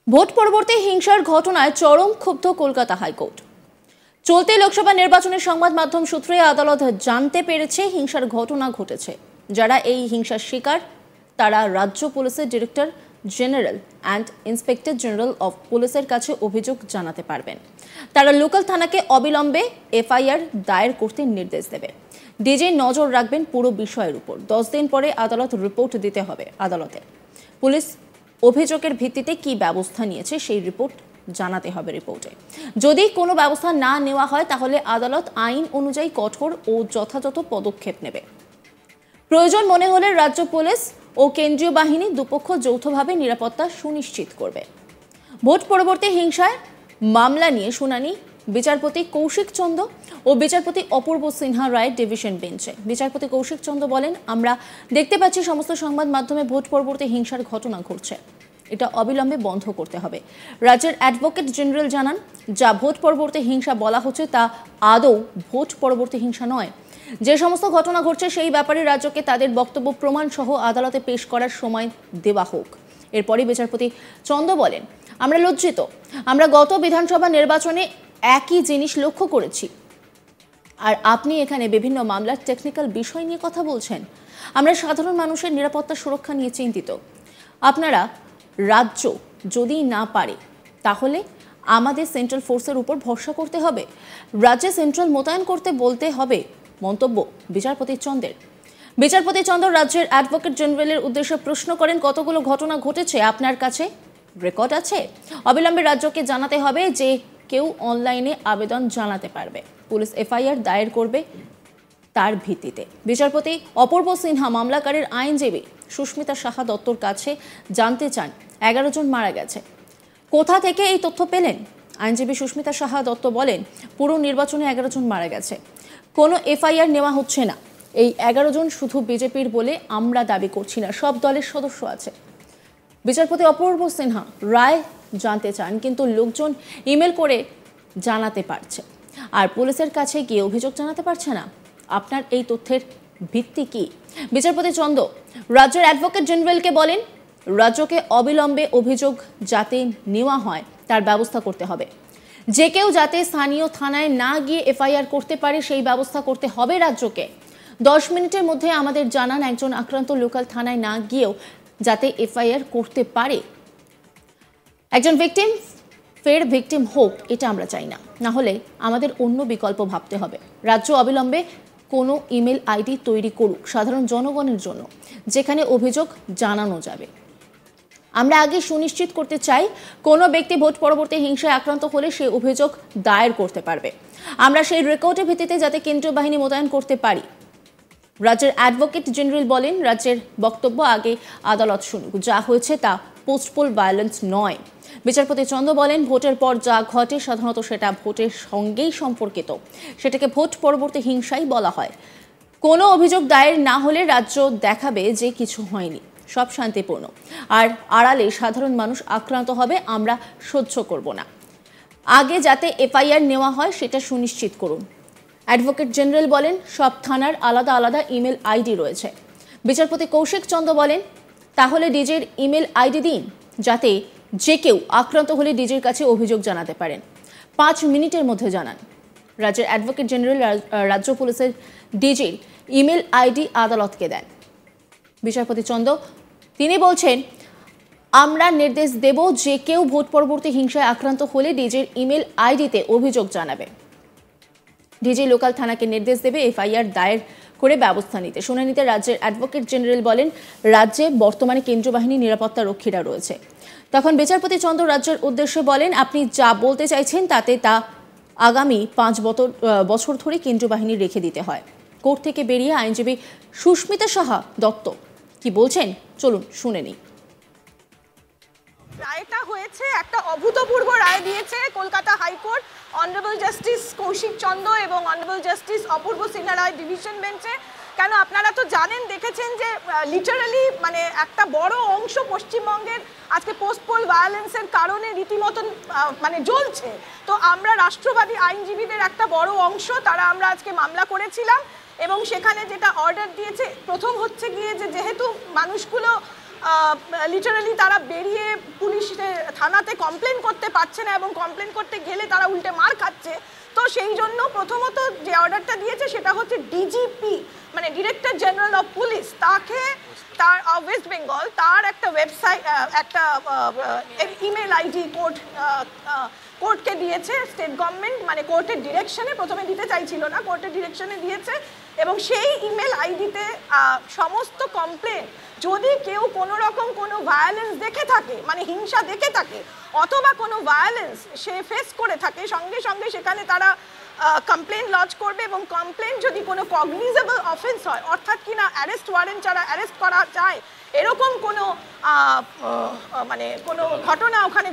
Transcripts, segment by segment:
Vote পরবর্তী হিংসার ঘটনায় চরম ক্ষুব্ধ কলকাতা হাইকোর্ট। চলতি লোকসভা নির্বাচনের সংবাদ মাধ্যম সূত্রে আদালত জানতে পেরেছে হিংসার ঘটনা ঘটেছে। যারা এই হিংসার শিকার তারা রাজ্য পুলিশের director general and inspector general of পুলিশের কাছে অভিযোগ জানাতে পারবেন। তারা লোকাল থানাকে অবিলম্বে এফআইআর দায়ের করতে নির্দেশ দেবে। ডিজি নজর রাখবেন পুরো বিষয়ের উপর। 10 দিন পরে আদালত রিপোর্ট দিতে হবে আদালতে। পুলিশ অভিযোগের ভিত্তিতে কি ব্যবস্থা নিয়েছে সেই রিপোর্ট জানাতে হবে রিপোর্টে। যদি কোনো ব্যবস্থা না নেওয়া হয় তাহলে আদালত আইন অনুযায়ী কঠোর ও যথাযথ পদক্ষেপ নেবে। প্রয়োজন মনে হলে রাজ্য পুলিশ ও কেন্দ্রীয় বাহিনী দুপক্ষ যৌথভাবে নিরাপত্তা সুনিশ্চিত করবে। ভোট পরবর্তী হিংসায় মামলা নিয়ে শুনানি বিচারপতি কৌশিক চন্দ ও বিচারপতি অপূর্ব সিনহা রায়ের ডিভিশন বেঞ্চে। বিচারপতি কৌশিক চন্দ বলেন, আমরা দেখতে পাচ্ছি সমস্ত সংবাদ মাধ্যমে ভোট পরবর্তী হিংসার ঘটনা ঘটছে, এটা অবিলম্বে বন্ধ করতে হবে। রাজ্যের অ্যাডভোকেট জেনারেল জানান, যা ভোট পরবর্তী হিংসা বলা হচ্ছে তা আদৌ ভোট পরবর্তী হিংসা নয়। যে সমস্ত ঘটনা ঘটছে সেই ব্যাপারে রাজ্যকে তাদের বক্তব্য প্রমাণ সহ আদালতে পেশ করার সময় দেওয়া হোক। এরপরই বিচারপতি চন্দ বলেন, আমরা লজ্জিত। আমরা গত বিধানসভা নির্বাচনে একই জিনিস লক্ষ্য করেছি, আর আপনি এখানে বিভিন্ন মামলার টেকনিক্যাল বিষয় নিয়ে কথা বলছেন। আমরা সাধারণ মানুষের নিরাপত্তা সুরক্ষা নিয়ে চিন্তিত। আপনারা রাজ্য যদি না পারে তাহলে আমাদের সেন্ট্রাল ফোর্সের উপর ভরসা করতে হবে, রাজ্যে সেন্ট্রাল মোতায়েন করতে বলতে হবে। মন্তব্য বিচারপতি চন্দের। বিচারপতি চন্দ্র রাজ্যের অ্যাডভোকেট জেনারেলের উদ্দেশ্যে প্রশ্ন করেন, কতগুলো ঘটনা ঘটেছে আপনার কাছে রেকর্ড আছে? অবিলম্বে রাজ্যকে জানাতে হবে যে কেউ অনলাইনে আবেদন জানাতে পারবে। পুলিশ এফআইআর দায়ের করবে তার ভিত্তিতে। বিচারপতি অপূর্ব সিনহা মামলাকারীর আইনজীবী সুস্মিতা সাহা দত্তর কাছে জানতে চান, 11 জন মারা গেছে, কোথা থেকে এই তথ্য পেলেন? আইনজীবী সুস্মিতা সাহা দত্ত বলেন, পুরো নির্বাচনে 11 জন মারা গেছে, কোনো এফআইআর নেওয়া হচ্ছে না। এই 11 জন শুধু বিজেপির বলে আমরা দাবি করছি না, সব দলের সদস্য আছে। বিচারপতি অপূর্ব সিনহা রায় জানতে চান, কিন্তু লোকজন ইমেল করে জানাতে পারছে আর পুলিশের কাছে গিয়ে অভিযোগ জানাতে পারছে না। আপনার এই তথ্যের ভিত্তি কি? বিচারপতি চন্দ রাজ্যের অ্যাডভোকেট জেনারেলকে বলেন, রাজ্যকে অবিলম্বে অভিযোগ যাতে নেওয়া হয় তার ব্যবস্থা করতে হবে। যে কেউ যাতে স্থানীয় থানায় না গিয়ে এফআইআর করতে পারে সেই ব্যবস্থা করতে হবে রাজ্যকে। 10 মিনিটের মধ্যে আমাদের জানান একজন আক্রান্ত লোকাল থানায় না গিয়েও যাতে এফআইআর করতে পারে। একজন ভিকটিম ফের ভিকটিম হোক, এটা আমরা চাই না। না হলে আমাদের অন্য বিকল্প ভাবতে হবে। রাজ্য অবিলম্বে কোনো ইমেল আইডি তৈরি করুক সাধারণ জনগণের জন্য, যেখানে অভিযোগ জানানো যাবে। আমরা আগে সুনিশ্চিত করতে চাই কোনো ব্যক্তি ভোট পরবর্তী হিংসায় আক্রান্ত হলে সে অভিযোগ দায়ের করতে পারবে। আমরা সেই রেকর্ডের ভিত্তিতে যাতে কেন্দ্রীয় বাহিনী মোতায়েন করতে পারি। রাজ্যের অ্যাডভোকেট জেনারেল বলেন, রাজ্যের বক্তব্য আগে আদালত শুনুক, যা হয়েছে তা পোস্টপোল ভায়োলেন্স নয়। বিচারপতি চন্দ বলেন, ভোটের পর যা ঘটে সাধারণত সেটা ভোটের সঙ্গেই সম্পর্কিত, সেটাকে ভোট পরবর্তী হিংসাই বলা হয়। কোনো অভিযোগ দায়ের না হলে রাজ্য দেখাবে যে কিছু হয়নি, সব শান্তিপূর্ণ, আর আড়ালে সাধারণ মানুষ আক্রান্ত হবে আমরা সহ্য করব না। আগে যাতে এফআইআর নেওয়া হয় সেটা সুনিশ্চিত করুন। অ্যাডভোকেট জেনারেল বলেন, সব থানার আলাদা আলাদা ইমেল আইডি রয়েছে। বিচারপতি কৌশিক চন্দ বলেন, তাহলে ডিজির ইমেল আইডি দিন, যাতে যে কেউ আক্রান্ত হলে ডিজির কাছে অভিযোগ জানাতে পারেন। 5 মিনিটের মধ্যে জানান। রাজ্যের অ্যাডভোকেট জেনারেল রাজ্য পুলিশের ডিজির ইমেল আইডি আদালতকে দেন। বিচারপতি চন্দ তিনি বলছেন, আমরা নির্দেশ দেব যে কেউ ভোট পরবর্তী হিংসায় আক্রান্ত হলে ডিজির ইমেল আইডিতে অভিযোগ জানাবে। ডিজি লোকাল থানাকে নির্দেশ দেবে এফআইআর দায়ের করে ব্যবস্থা নিতে। শুনানিতে রাজ্যের অ্যাডভোকেট জেনারেল বলেন, রাজ্যে বর্তমানে কেন্দ্রীয় বাহিনী নিরাপত্তা রক্ষীরা রয়েছে। তখন বিচারপতি চন্দ্র রাজ্যের উদ্দেশ্যে বলেন, আপনি যা বলতে চাইছেন তাতে তা আগামী 5 বছর ধরে কেন্দ্রীয় বাহিনী রেখে দিতে হয়। কোর্ট থেকে বেরিয়ে আইনজীবী সুস্মিতা সাহা দত্ত কি বলছেন চলুন শুনে নিই। রায়টা হয়েছে একটা অভূতপূর্ব রায় দিয়েছে Kolkata high court honourable justice Kaushik Chanda এবং honourable justice Apurba Sinha Ray division বেঞ্চে। কেন আপনারা তো জানেন, দেখেছেন যে লিটারালি মানে একটা বড় অংশ পশ্চিমবঙ্গের আজকে পোস্টপোল ভায়োলেন্সের কারণে রীতিমতন মানে জ্বলছে। তো আমরা রাষ্ট্রবাদী আইনজীবীদের একটা বড় অংশ তারা আমরা আজকে মামলা করেছিলাম এবং সেখানে যেটা অর্ডার দিয়েছে, প্রথম হচ্ছে গিয়ে যে যেহেতু মানুষগুলো লিটারালি তারা বেরিয়ে পুলিশ থানাতে কমপ্লেন করতে পারছে না এবং কমপ্লেন করতে গেলে তারা উল্টে মার খাচ্ছে। তো সেই জন্য প্রথমত যে অর্ডারটা দিয়েছে সেটা হচ্ছে ডিজিপি মানে ডিরেক্টর জেনারেল অফ পুলিশ, তাকে তার ওয়েস্ট বেঙ্গল তার একটা ওয়েবসাইট একটা ইমেল আইডি কোর্টকে দিয়েছে স্টেট গভর্নমেন্ট, মানে কোর্টের ডিরেকশনে, প্রথমে দিতে চাইছিল না, কোর্টের ডিরেকশনে দিয়েছে। এবং সেই ইমেল আইডিতে সমস্ত কমপ্লেন যদি কেউ কোনো রকম কোনো ভায়োলেন্স দেখে থাকে, মানে হিংসা দেখে থাকে অথবা কোনো ভায়োলেন্স সে ফেস করে থাকে, সঙ্গে সঙ্গে সেখানে তারা কমপ্লেন লজ করবে। এবং কমপ্লেন যদি কোনো কগনিজেবল অফেন্স হয়, অর্থাৎ কিনা অ্যারেস্ট ওয়ারেন্ট ছাড়া অ্যারেস্ট করা যায় এরকম কোনো মানে কোনো ঘটনা ওখানে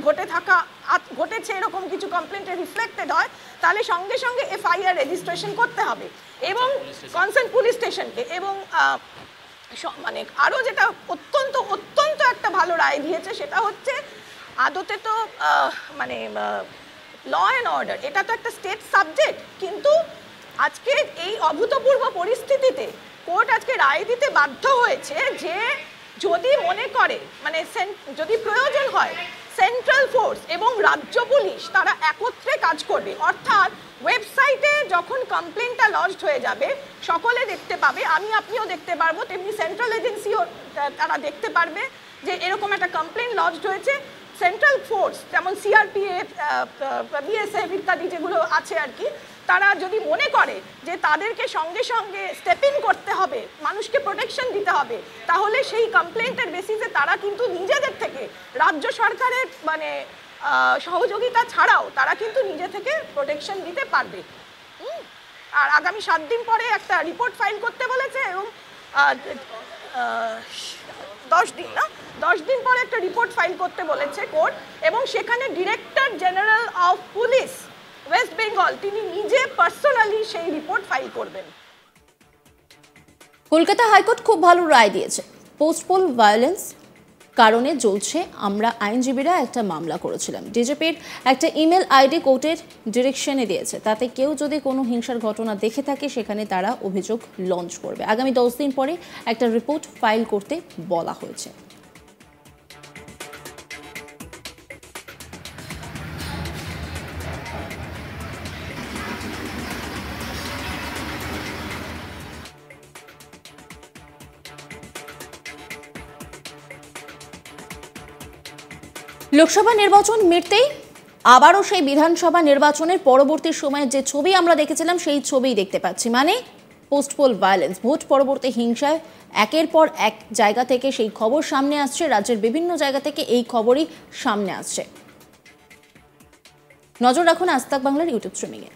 ঘটেছে এরকম কিছু কমপ্লেন্টে রিফ্লেক্টেড হয়, তাহলে সঙ্গে সঙ্গে এফআইআর রেজিস্ট্রেশন করতে হবে এবং কনসার্ন পুলিশ স্টেশনকে। এবং মানে আরও যেটা অত্যন্ত অত্যন্ত একটা ভালো রায় দিয়েছে সেটা হচ্ছে আদতে তো মানে ল অ্যান্ড অর্ডার এটা তো একটা স্টেট সাবজেক্ট, কিন্তু আজকে এই অভূতপূর্ব পরিস্থিতিতে কোর্ট আজকে রায় দিতে বাধ্য হয়েছে যে যদি মনে করে মানে যদি প্রয়োজন হয় সেন্ট্রাল ফোর্স এবং রাজ্য পুলিশ তারা একত্রে কাজ করবে, অর্থাৎ ওয়েবসাইটে যখন কমপ্লেনটা লজড হয়ে যাবে সকলে দেখতে পাবে, আপনিও দেখতে পারবো, তেমনি সেন্ট্রাল এজেন্সিও তারা দেখতে পারবে যে এরকম একটা কমপ্লেন লজড হয়েছে। সেন্ট্রাল ফোর্স যেমন সিআরপিএফ, বিএসএফ ইত্যাদি যেগুলো আছে আর কি, তারা যদি মনে করে যে তাদেরকে সঙ্গে সঙ্গে স্টেপ ইন করতে হবে, মানুষকে প্রোটেকশন দিতে হবে, তাহলে সেই কমপ্লেন্টের বেসিসে তারা কিন্তু নিজেদের থেকে রাজ্য সরকারের মানে সহযোগিতা ছাড়াও তারা কিন্তু নিজে থেকে প্রোটেকশন দিতে পারবে। আর আগামী 7 দিন পরে একটা রিপোর্ট ফাইল করতে বলেছে এবং 10 দিন পরে একটা রিপোর্ট ফাইল করতে বলেছে কোর্ট, এবং সেখানে director general of police West Bengal তিনি নিজে পার্সোনালি সেই রিপোর্ট ফাইল করবেন। কলকাতা হাইকোর্ট খুব ভালো রায় দিয়েছে। পোস্টপোল ভায়োলেন্স কারণে জ্বলছে, আমরা আইনজীবীরা একটা মামলা করেছিলাম, ডিজিপির একটা ইমেল আইডি কোর্টের ডিরেকশনে দিয়েছে, তাতে কেউ যদি কোনো হিংসার ঘটনা দেখে থাকে সেখানে তারা অভিযোগ লঞ্চ করবে। আগামী 10 দিন পরে একটা রিপোর্ট ফাইল করতে বলা হয়েছে। লোকসভা নির্বাচন মিটতেই আবারও সেই বিধানসভা নির্বাচনের পরবর্তী সময়ে যে ছবি আমরা দেখেছিলাম সেই ছবিই দেখতে পাচ্ছি, মানে পোস্টপোল ভায়োলেন্স, ভোট পরবর্তী হিংসায় একের পর এক জায়গা থেকে সেই খবর সামনে আসছে, রাজ্যের বিভিন্ন জায়গা থেকে এই খবরই সামনে আসছে। নজর রাখুন আজ তাক বাংলার ইউটিউব স্ট্রিমিংয়ে।